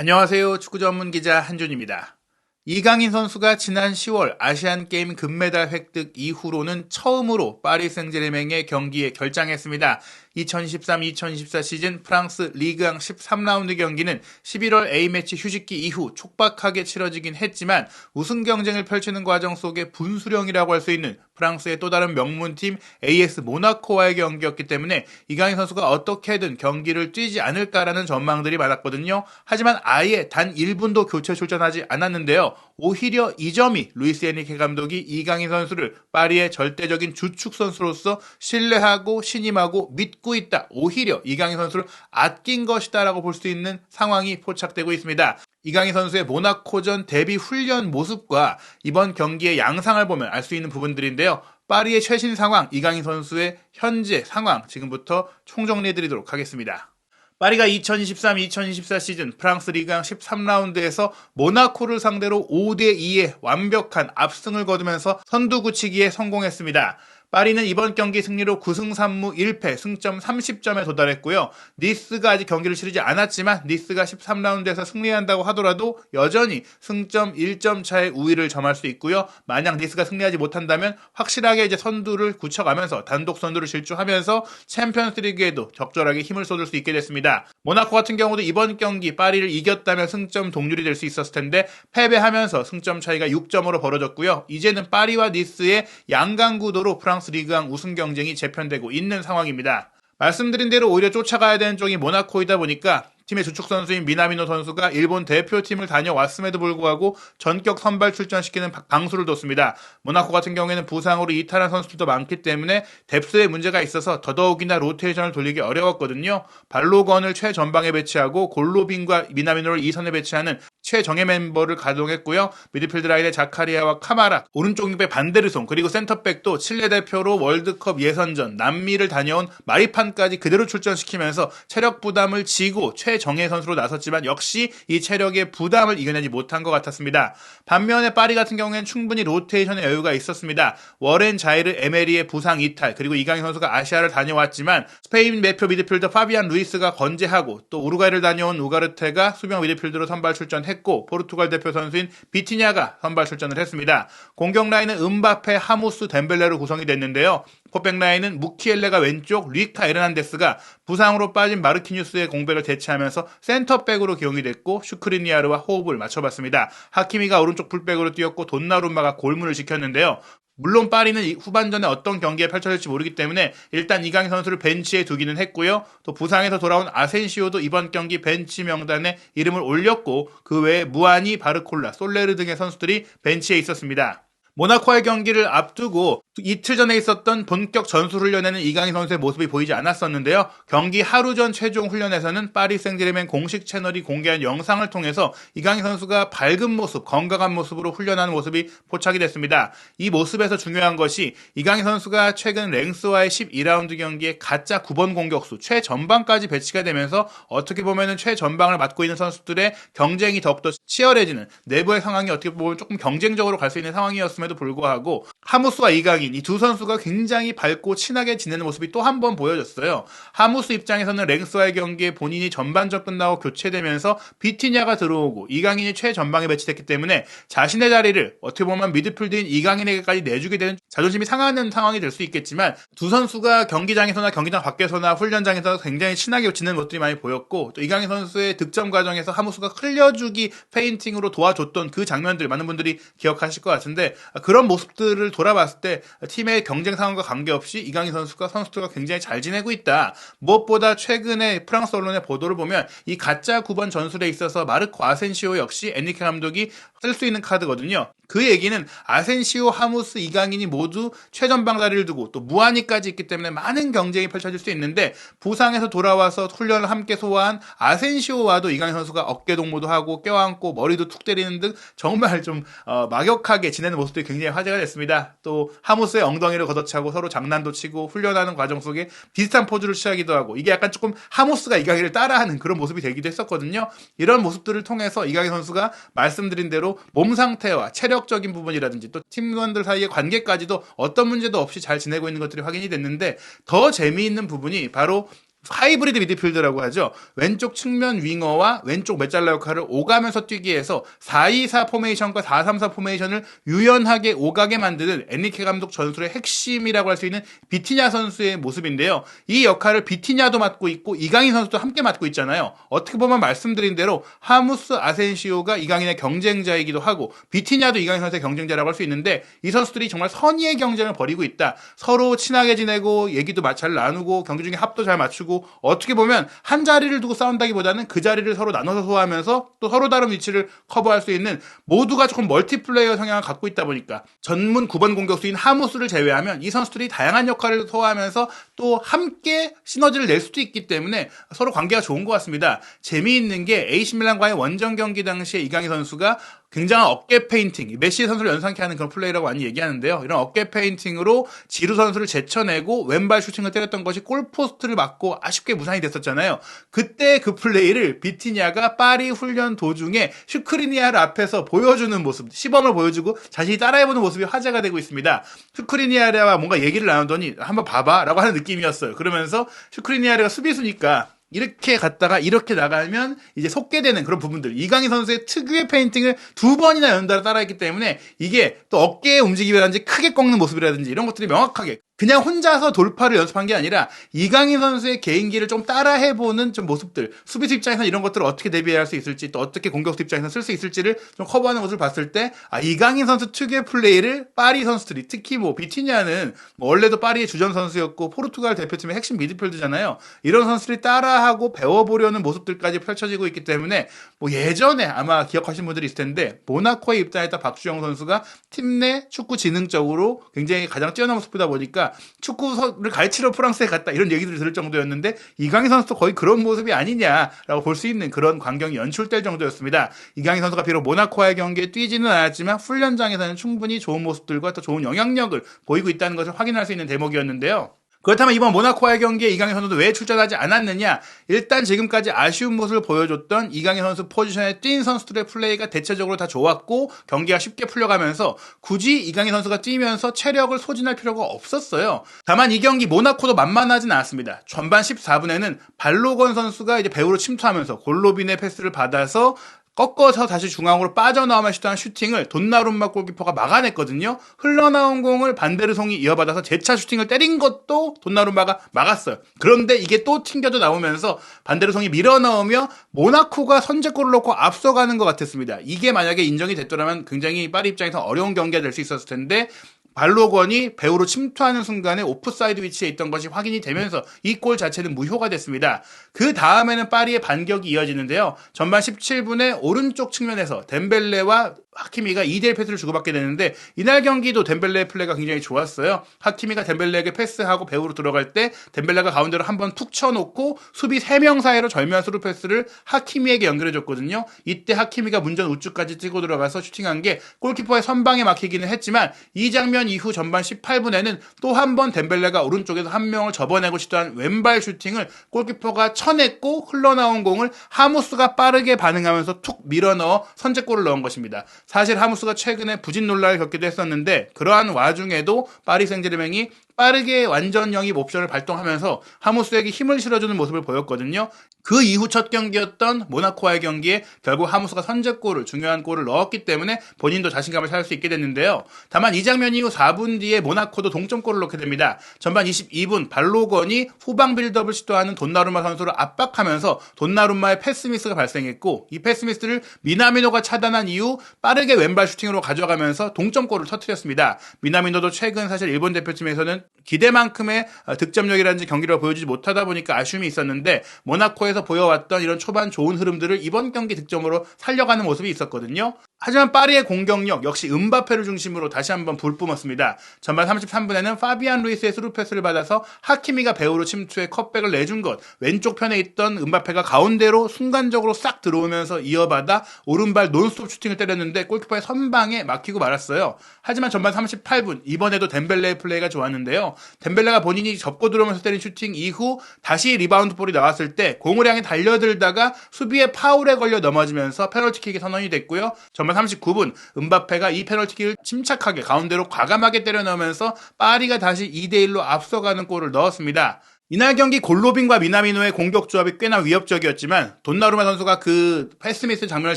안녕하세요. 축구 전문 기자 한준입니다. 이강인 선수가 지난 10월 아시안게임 금메달 획득 이후로는 처음으로 파리 생제르맹의 경기에 결장했습니다. 2013-2014 시즌 프랑스 리그앙 13라운드 경기는 11월 A매치 휴식기 이후 촉박하게 치러지긴 했지만 우승 경쟁을 펼치는 과정 속에 분수령이라고 할 수 있는 프랑스의 또 다른 명문팀 AS 모나코와의 경기였기 때문에 이강인 선수가 어떻게든 경기를 뛰지 않을까라는 전망들이 많았거든요. 하지만 아예 단 1분도 교체 출전하지 않았는데요. 오히려 이 점이 루이스 에니케 감독이 이강인 선수를 파리의 절대적인 주축 선수로서 신뢰하고 신임하고 믿고 있다. 오히려 이강인 선수를 아낀 것이다 라고 볼 수 있는 상황이 포착되고 있습니다. 이강인 선수의 모나코전 데뷔 훈련 모습과 이번 경기의 양상을 보면 알 수 있는 부분들인데요. 파리의 최신 상황, 이강인 선수의 현재 상황 지금부터 총정리해드리도록 하겠습니다. 파리가 2023-2024 시즌 프랑스 리그앙 13라운드에서 모나코를 상대로 5대2의 완벽한 압승을 거두면서 선두 굳히기에 성공했습니다. 파리는 이번 경기 승리로 9승 3무 1패, 승점 30점에 도달했고요. 니스가 아직 경기를 치르지 않았지만 니스가 13라운드에서 승리한다고 하더라도 여전히 승점 1점 차의 우위를 점할 수 있고요. 만약 니스가 승리하지 못한다면 확실하게 이제 선두를 굳혀가면서 단독 선두를 질주하면서 챔피언스 리그에도 적절하게 힘을 쏟을 수 있게 됐습니다. 모나코 같은 경우도 이번 경기 파리를 이겼다면 승점 동률이 될 수 있었을 텐데 패배하면서 승점 차이가 6점으로 벌어졌고요. 이제는 파리와 니스의 양강구도로 프랑스 리그앙 우승 경쟁이 재편되고 있는 상황입니다. 말씀드린 대로 오히려 쫓아가야 되는 쪽이 모나코이다 보니까 팀의 주축 선수인 미나미노 선수가 일본 대표팀을 다녀왔음에도 불구하고 전격 선발 출전시키는 방수를 뒀습니다. 모나코 같은 경우에는 부상으로 이탈한 선수들도 많기 때문에 뎁스에 문제가 있어서 더더욱이나 로테이션을 돌리기 어려웠거든요. 발로건을 최전방에 배치하고 골로빈과 미나미노를 2선에 배치하는 최정예 멤버를 가동했고요. 미드필드 라인의 자카리아와 카마라, 오른쪽 윙백 반데르송, 그리고 센터백도 칠레 대표로 월드컵 예선전 남미를 다녀온 마리판까지 그대로 출전시키면서 체력 부담을 지고 최정예 선수로 나섰지만 역시 이 체력의 부담을 이겨내지 못한 것 같았습니다. 반면에 파리 같은 경우에는 충분히 로테이션의 여유가 있었습니다. 워렌 자이르 에메리의 부상 이탈, 그리고 이강인 선수가 아시아를 다녀왔지만 스페인 대표 미드필더 파비안 루이스가 건재하고 또 우루과이를 다녀온 우가르테가 수비형 미드필더로 선발 출전했고 포르투갈 대표 선수인 비티냐가 선발 출전을 했습니다. 공격 라인은 음바페, 하무스, 덴벨레로 구성이 됐는데요. 포백 라인은 무키엘레가 왼쪽, 리카 에르난데스가 부상으로 빠진 마르키뉴스의 공백을 대체하면서 센터백으로 기용이 됐고 슈크리니아르와 호흡을 맞춰봤습니다. 하키미가 오른쪽 풀백으로 뛰었고 돈나룸마가 골문을 지켰는데요. 물론 파리는 후반전에 어떤 경기가 펼쳐질지 모르기 때문에 일단 이강인 선수를 벤치에 두기는 했고요. 또 부상에서 돌아온 아센시오도 이번 경기 벤치 명단에 이름을 올렸고 그 외에 무아니, 바르콜라, 솔레르 등의 선수들이 벤치에 있었습니다. 모나코의 경기를 앞두고 이틀 전에 있었던 본격 전술훈련에는 이강인 선수의 모습이 보이지 않았었는데요. 경기 하루 전 최종 훈련에서는 파리 생제르맹 공식 채널이 공개한 영상을 통해서 이강인 선수가 밝은 모습, 건강한 모습으로 훈련하는 모습이 포착이 됐습니다. 이 모습에서 중요한 것이 이강인 선수가 최근 랭스와의 12라운드 경기에 가짜 9번 공격수 최전방까지 배치가 되면서 어떻게 보면 최전방을 맡고 있는 선수들의 경쟁이 더욱더 치열해지는 내부의 상황이 어떻게 보면 조금 경쟁적으로 갈 수 있는 상황이었음에도 불구하고 하무스와 이강인 이 두 선수가 굉장히 밝고 친하게 지내는 모습이 또 한 번 보여졌어요. 하무스 입장에서는 랭스와의 경기에 본인이 전반전 끝나고 교체되면서 비티냐가 들어오고 이강인이 최전방에 배치됐기 때문에 자신의 자리를 어떻게 보면 미드필드인 이강인에게까지 내주게 되는 자존심이 상하는 상황이 될 수 있겠지만 두 선수가 경기장에서나 경기장 밖에서나 훈련장에서 굉장히 친하게 지내는 모습이 많이 보였고 또 이강인 선수의 득점 과정에서 하무스가 흘려주기 페인팅으로 도와줬던 그 장면들 많은 분들이 기억하실 것 같은데 그런 모습들을 돌아봤을 때 팀의 경쟁 상황과 관계없이 이강인 선수들과 굉장히 잘 지내고 있다. 무엇보다 최근에 프랑스 언론의 보도를 보면 이 가짜 9번 전술에 있어서 마르코 아센시오 역시 에니케 감독이 쓸 수 있는 카드거든요. 그 얘기는 아센시오, 하무스, 이강인이 모두 최전방 자리를 두고 또 무아니까지 있기 때문에 많은 경쟁이 펼쳐질 수 있는데 부상에서 돌아와서 훈련을 함께 소화한 아센시오와도 이강인 선수가 어깨 동무도 하고 껴안고 머리도 툭 때리는 등 정말 좀 막역하게 지내는 모습들이 굉장히 화제가 됐습니다. 또 하무스의 엉덩이를 걷어차고 서로 장난도 치고 훈련하는 과정 속에 비슷한 포즈를 취하기도 하고 이게 약간 조금 하무스가 이강인을 따라하는 그런 모습이 되기도 했었거든요. 이런 모습들을 통해서 이강인 선수가 말씀드린 대로 몸 상태와 체력적인 부분이라든지 또 팀원들 사이의 관계까지도 어떤 문제도 없이 잘 지내고 있는 것들이 확인이 됐는데 더 재미있는 부분이 바로 하이브리드 미드필드라고 하죠. 왼쪽 측면 윙어와 왼쪽 메잘라 역할을 오가면서 뛰기 위해서 4-2-4 포메이션과 4-3-4 포메이션을 유연하게 오가게 만드는 엔리케 감독 전술의 핵심이라고 할 수 있는 비티냐 선수의 모습인데요. 이 역할을 비티냐도 맡고 있고 이강인 선수도 함께 맡고 있잖아요. 어떻게 보면 말씀드린 대로 하무스 아센시오가 이강인의 경쟁자이기도 하고 비티냐도 이강인 선수의 경쟁자라고 할 수 있는데 이 선수들이 정말 선의의 경쟁을 벌이고 있다. 서로 친하게 지내고 얘기도 잘 나누고 경기 중에 합도 잘 맞추고 어떻게 보면 한 자리를 두고 싸운다기보다는 그 자리를 서로 나눠서 소화하면서 또 서로 다른 위치를 커버할 수 있는 모두가 조금 멀티플레이어 성향을 갖고 있다 보니까 전문 9번 공격수인 하무스를 제외하면 이 선수들이 다양한 역할을 소화하면서 또 함께 시너지를 낼 수도 있기 때문에 서로 관계가 좋은 것 같습니다. 재미있는 게 AC밀란과의 원정 경기 당시에 이강인 선수가 굉장한 어깨 페인팅, 메시 선수를 연상케 하는 그런 플레이라고 많이 얘기하는데요. 이런 어깨 페인팅으로 지루 선수를 제쳐내고 왼발 슈팅을 때렸던 것이 골포스트를 맞고 아쉽게 무산이 됐었잖아요. 그때 그 플레이를 비티냐가 파리 훈련 도중에 슈크리니아르 앞에서 보여주는 모습, 시범을 보여주고 자신이 따라해보는 모습이 화제가 되고 있습니다. 슈크리니아르와 뭔가 얘기를 나누더니 한번 봐봐 라고 하는 느낌이었어요. 그러면서 슈크리니아르가 수비수니까 이렇게 갔다가 이렇게 나가면 이제 속게 되는 그런 부분들. 이강인 선수의 특유의 페인팅을 2번이나 연달아 따라했기 때문에 이게 또 어깨의 움직임이라든지 크게 꺾는 모습이라든지 이런 것들이 명확하게 그냥 혼자서 돌파를 연습한 게 아니라 이강인 선수의 개인기를 좀 따라해보는 좀 모습들, 수비수 입장에서 이런 것들을 어떻게 대비할 수 있을지 또 어떻게 공격수 입장에서 쓸 수 있을지를 좀 커버하는 것을 봤을 때 이강인 선수 특유의 플레이를 파리 선수들이 특히 비티냐는 원래도 파리의 주전 선수였고 포르투갈 대표팀의 핵심 미드필드잖아요. 이런 선수들이 따라하고 배워보려는 모습들까지 펼쳐지고 있기 때문에 예전에 아마 기억하시는 분들이 있을 텐데 모나코에 입단했던 박주영 선수가 팀 내 축구 지능적으로 굉장히 가장 뛰어난 모습이다 보니까 축구를 가르치러 프랑스에 갔다 이런 얘기들을 들을 정도였는데 이강인 선수도 거의 그런 모습이 아니냐라고 볼 수 있는 그런 광경이 연출될 정도였습니다. 이강인 선수가 비록 모나코와의 경기에 뛰지는 않았지만 훈련장에서는 충분히 좋은 모습들과 또 좋은 영향력을 보이고 있다는 것을 확인할 수 있는 대목이었는데요. 그렇다면 이번 모나코와의 경기에 이강인 선수도 왜 출전하지 않았느냐? 일단 지금까지 아쉬운 모습을 보여줬던 이강인 선수 포지션에 뛴 선수들의 플레이가 대체적으로 다 좋았고 경기가 쉽게 풀려가면서 굳이 이강인 선수가 뛰면서 체력을 소진할 필요가 없었어요. 다만 이 경기 모나코도 만만하진 않았습니다. 전반 14분에는 발로건 선수가 이제 배우로 침투하면서 골로빈의 패스를 받아서 꺾어서 다시 중앙으로 빠져나오며 시도한 슈팅을 돈나룸마 골키퍼가 막아냈거든요. 흘러나온 공을 반데르송이 이어받아서 재차 슈팅을 때린 것도 돈나룸마가 막았어요. 그런데 이게 또 튕겨져 나오면서 반데르송이 밀어넣으며 모나코가 선제골을 넣고 앞서가는 것 같았습니다. 이게 만약에 인정이 됐더라면 굉장히 파리 입장에서 어려운 경기가 될 수 있었을 텐데 발로건이 배우로 침투하는 순간에 오프사이드 위치에 있던 것이 확인이 되면서 이 골 자체는 무효가 됐습니다. 그 다음에는 파리의 반격이 이어지는데요. 전반 17분에 오른쪽 측면에서 덴벨레와 하키미가 2대1 패스를 주고받게 되는데 이날 경기도 덴벨레의 플레이가 굉장히 좋았어요. 하키미가 덴벨레에게 패스하고 배우로 들어갈 때 덴벨레가 가운데로 한번 툭 쳐놓고 수비 3명 사이로 절묘한 스루 패스를 하키미에게 연결해줬거든요. 이때 하키미가 문전 우측까지 뛰고 들어가서 슈팅한 게 골키퍼의 선방에 막히기는 했지만 이 장면 이후 전반 18분에는 또 한 번 덴벨레가 오른쪽에서 한 명을 접어내고 시도한 왼발 슈팅을 골키퍼가 쳐냈고 흘러나온 공을 하무스가 빠르게 반응하면서 툭 밀어넣어 선제골을 넣은 것입니다. 사실 하무스가 최근에 부진 논란을 겪기도 했었는데 그러한 와중에도 파리 생제르맹이 빠르게 완전 영입 옵션을 발동하면서 하무스에게 힘을 실어주는 모습을 보였거든요. 그 이후 첫 경기였던 모나코와의 경기에 결국 하무스가 선제골을 중요한 골을 넣었기 때문에 본인도 자신감을 찾을 수 있게 됐는데요. 다만 이 장면 이후 4분 뒤에 모나코도 동점골을 넣게 됩니다. 전반 22분 발로건이 후방 빌드업을 시도하는 돈나룸마 선수를 압박하면서 돈나룸마의 패스미스가 발생했고 이 패스미스를 미나미노가 차단한 이후 빠르게 왼발 슈팅으로 가져가면서 동점골을 터뜨렸습니다. 미나미노도 최근 사실 일본 대표팀에서는 기대만큼의 득점력이라든지 경기를 보여주지 못하다 보니까 아쉬움이 있었는데 모나코에서 보여왔던 이런 초반 좋은 흐름들을 이번 경기 득점으로 살려가는 모습이 있었거든요. 하지만 파리의 공격력 역시 음바페를 중심으로 다시 한번 불 뿜었습니다. 전반 33분에는 파비안 루이스의 스루 패스를 받아서 하키미가 배우로 침투해 컷백을 내준 것, 왼쪽 편에 있던 음바페가 가운데로 순간적으로 싹 들어오면서 이어받아 오른발 논스톱 슈팅을 때렸는데 골키퍼의 선방에 막히고 말았어요. 하지만 전반 38분 이번에도 덴벨레의 플레이가 좋았는데요. 덴벨레가 본인이 접고 들어오면서 때린 슈팅 이후 다시 리바운드 볼이 나왔을 때 공을 향해 달려들다가 수비의 파울에 걸려 넘어지면서 페널티킥이 선언이 됐고요. 전반 39분 음바페가 이 페널티킥을 침착하게 가운데로 과감하게 때려 넣으면서 파리가 다시 2대1로 앞서가는 골을 넣었습니다. 이날 경기 골로빈과 미나미노의 공격 조합이 꽤나 위협적이었지만 돈나루마 선수가 그 패스미스 장면을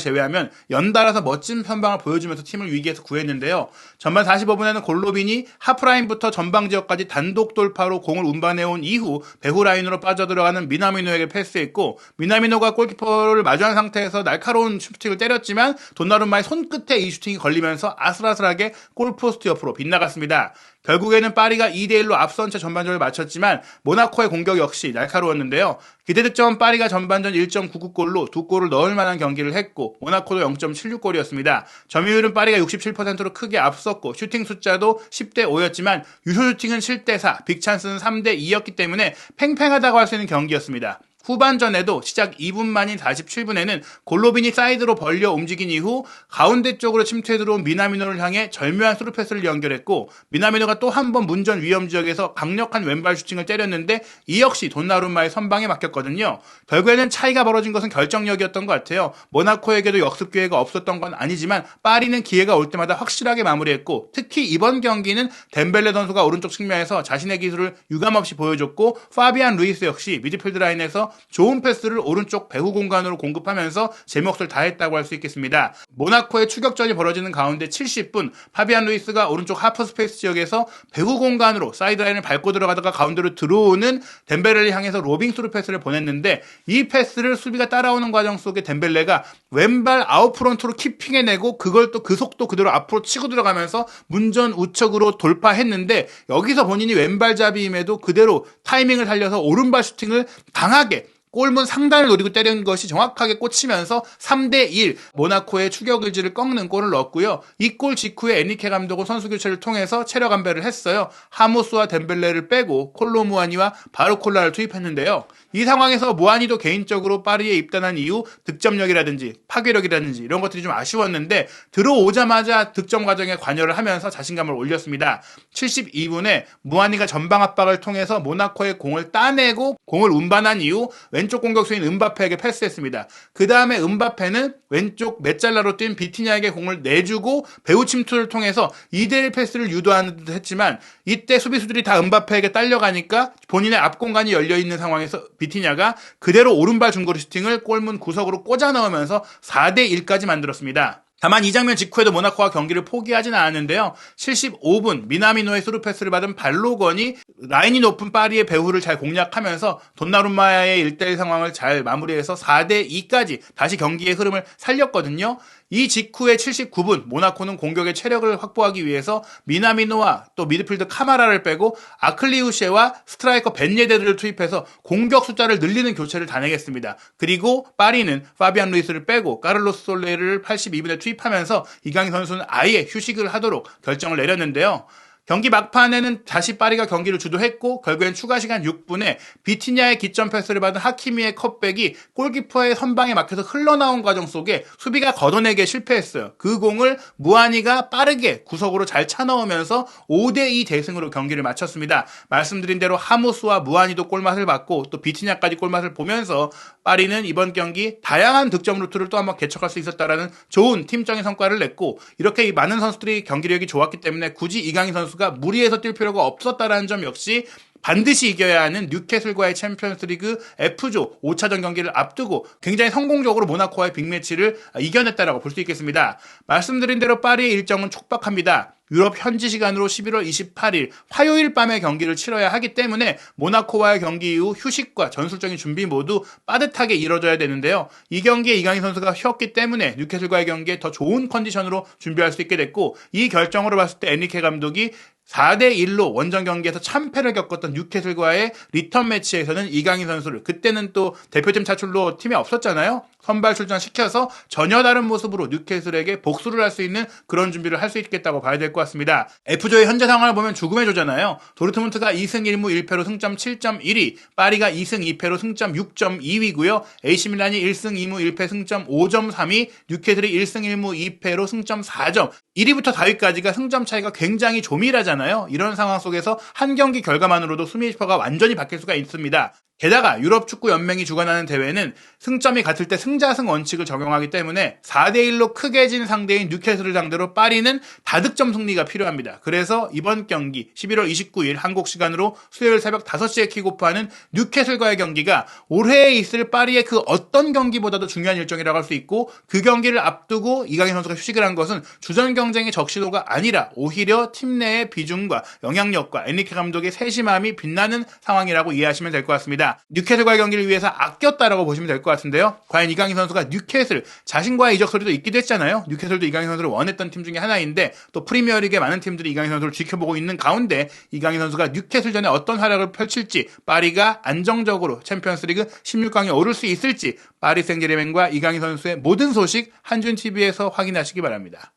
제외하면 연달아서 멋진 선방을 보여주면서 팀을 위기에서 구했는데요. 전반 45분에는 골로빈이 하프라인부터 전방 지역까지 단독 돌파로 공을 운반해온 이후 배후 라인으로 빠져들어가는 미나미노에게 패스했고, 미나미노가 골키퍼를 마주한 상태에서 날카로운 슈팅을 때렸지만 돈나루마의 손끝에 이 슈팅이 걸리면서 아슬아슬하게 골포스트 옆으로 빗나갔습니다. 결국에는 파리가 2대1로 앞선 채 전반전을 마쳤지만 모나코의 공격 역시 날카로웠는데요. 기대 득점은 파리가 전반전 1.99골로 2골을 넣을 만한 경기를 했고, 모나코도 0.76골이었습니다. 점유율은 파리가 67%로 크게 앞섰고, 슈팅 숫자도 10대 5였지만 유효 슈팅은 7대 4, 빅찬스는 3대 2였기 때문에 팽팽하다고 할 수 있는 경기였습니다. 후반전에도 시작 2분 만인 47분에는 골로빈이 사이드로 벌려 움직인 이후 가운데 쪽으로 침투해 들어온 미나미노를 향해 절묘한 스루 패스를 연결했고, 미나미노가 또 한 번 문전 위험 지역에서 강력한 왼발 슈팅을 때렸는데 이 역시 돈나룸마의 선방에 막혔거든요. 결국에는 차이가 벌어진 것은 결정력이었던 것 같아요. 모나코에게도 역습 기회가 없었던 건 아니지만 파리는 기회가 올 때마다 확실하게 마무리했고, 특히 이번 경기는 덴벨레 선수가 오른쪽 측면에서 자신의 기술을 유감없이 보여줬고, 파비안 루이스 역시 미드필드 라인에서 좋은 패스를 오른쪽 배후 공간으로 공급하면서 제 몫을 다했다고 할 수 있겠습니다. 모나코의 추격전이 벌어지는 가운데 70분, 파비안 루이스가 오른쪽 하프 스페이스 지역에서 배후 공간으로 사이드라인을 밟고 들어가다가 가운데로 들어오는 덴벨레를 향해서 로빙 스루 패스를 보냈는데, 이 패스를 수비가 따라오는 과정 속에 덴벨레가 왼발 아웃프론트로 키핑해내고 그걸 또 그 속도 그대로 앞으로 치고 들어가면서 문전 우측으로 돌파했는데, 여기서 본인이 왼발잡이임에도 그대로 타이밍을 살려서 오른발 슈팅을 강하게 골문 상단을 노리고 때린 것이 정확하게 꽂히면서 3대1 모나코의 추격 의지를 꺾는 골을 넣었고요. 이 골 직후에 에니케 감독은 선수 교체를 통해서 체력 안배를 했어요. 하모스와 덴벨레를 빼고 콜로 무아니와 바르콜라를 투입했는데요. 이 상황에서 무아니도 개인적으로 파리에 입단한 이후 득점력이라든지 파괴력이라든지 이런 것들이 좀 아쉬웠는데, 들어오자마자 득점 과정에 관여를 하면서 자신감을 올렸습니다. 72분에 무아니가 전방 압박을 통해서 모나코의 공을 따내고 공을 운반한 이후 왼쪽 공격수인 은바페에게 패스했습니다. 그 다음에 은바페는 왼쪽 메잘라로 뛴 비티냐에게 공을 내주고 배후 침투를 통해서 2대1 패스를 유도하는 듯 했지만, 이때 수비수들이 다 은바페에게 딸려가니까 본인의 앞 공간이 열려있는 상황에서 비티냐가 그대로 오른발 중거리 슈팅을 골문 구석으로 꽂아 넣으면서 4대1까지 만들었습니다. 다만 이 장면 직후에도 모나코가 경기를 포기하진 않았는데요. 75분 미나미노의 스루 패스를 받은 발로건이 라인이 높은 파리의 배후를 잘 공략하면서 돈나룸마의 1대1 상황을 잘 마무리해서 4대2까지 다시 경기의 흐름을 살렸거든요. 이 직후에 79분 모나코는 공격의 체력을 확보하기 위해서 미나미노와 또 미드필드 카마라를 빼고 아클리우셰와 스트라이커 벤예데르를 투입해서 공격 숫자를 늘리는 교체를 단행했습니다. 그리고 파리는 파비안 루이스를 빼고 카를로스 솔레를 82분에 투입하면서 이강인 선수는 아예 휴식을 하도록 결정을 내렸는데요. 경기 막판에는 다시 파리가 경기를 주도했고, 결국엔 추가 시간 6분에 비티냐의 기점 패스를 받은 하키미의 컷백이 골키퍼의 선방에 막혀서 흘러나온 과정 속에 수비가 걷어내기에 실패했어요. 그 공을 무아니가 빠르게 구석으로 잘 차넣으면서 5대2 대승으로 경기를 마쳤습니다. 말씀드린 대로 하모스와 무아니도 골맛을 봤고 또 비티냐까지 골맛을 보면서 파리는 이번 경기 다양한 득점 루트를 또 한번 개척할 수 있었다라는 좋은 팀적인 성과를 냈고, 이렇게 많은 선수들이 경기력이 좋았기 때문에 굳이 이강인 선수가 무리해서 뛸 필요가 없었다라는 점 역시 반드시 이겨야 하는 뉴캐슬과의 챔피언스리그 F조 5차전 경기를 앞두고 굉장히 성공적으로 모나코와의 빅매치를 이겨냈다라고 볼 수 있겠습니다. 말씀드린 대로 파리의 일정은 촉박합니다. 유럽 현지 시간으로 11월 28일 화요일 밤에 경기를 치러야 하기 때문에 모나코와의 경기 이후 휴식과 전술적인 준비 모두 빠듯하게 이뤄져야 되는데요. 이 경기에 이강인 선수가 쉬었기 때문에 뉴캐슬과의 경기에 더 좋은 컨디션으로 준비할 수 있게 됐고, 이 결정으로 봤을 때 에니케 감독이 4대1로 원정 경기에서 참패를 겪었던 뉴캐슬과의 리턴 매치에서는 이강인 선수를, 그때는 또 대표팀 차출로 팀에 없었잖아요. 선발 출전시켜서 전혀 다른 모습으로 뉴캐슬에게 복수를 할 수 있는 그런 준비를 할 수 있겠다고 봐야 될 것 같습니다. F조의 현재 상황을 보면 죽음의 조잖아요. 도르트문트가 2승 1무 1패로 승점 7.1위, 파리가 2승 2패로 승점 6.2위고요. AC밀란이 1승 2무 1패 승점 5.3위, 뉴캐슬이 1승 1무 2패로 승점 4점, 1위부터 4위까지가 승점 차이가 굉장히 조밀하잖아요. 이런 상황 속에서 한 경기 결과만으로도 순위 지표가 완전히 바뀔 수가 있습니다. 게다가 유럽축구연맹이 주관하는 대회는 승점이 같을 때 승자승 원칙을 적용하기 때문에 4대1로 크게 진 상대인 뉴캐슬을 상대로 파리는 다득점 승리가 필요합니다. 그래서 이번 경기 11월 29일 한국 시간으로 수요일 새벽 5시에 킥오프하는 뉴캐슬과의 경기가 올해에 있을 파리의 그 어떤 경기보다도 중요한 일정이라고 할 수 있고, 그 경기를 앞두고 이강인 선수가 휴식을 한 것은 주전 경쟁의 적시도가 아니라 오히려 팀 내의 비중과 영향력과 엔리케 감독의 세심함이 빛나는 상황이라고 이해하시면 될 것 같습니다. 뉴캐슬과의 경기를 위해서 아꼈다라고 보시면 될 것 같은데요. 과연 이강인 선수가 뉴캐슬, 자신과의 이적 소리도 있기도 했잖아요. 뉴캐슬도 이강인 선수를 원했던 팀 중에 하나인데, 또 프리미어리그의 많은 팀들이 이강인 선수를 지켜보고 있는 가운데 이강인 선수가 뉴캐슬 전에 어떤 활약을 펼칠지, 파리가 안정적으로 챔피언스리그 16강에 오를 수 있을지, 파리 생제르맹과 이강인 선수의 모든 소식 한준TV에서 확인하시기 바랍니다.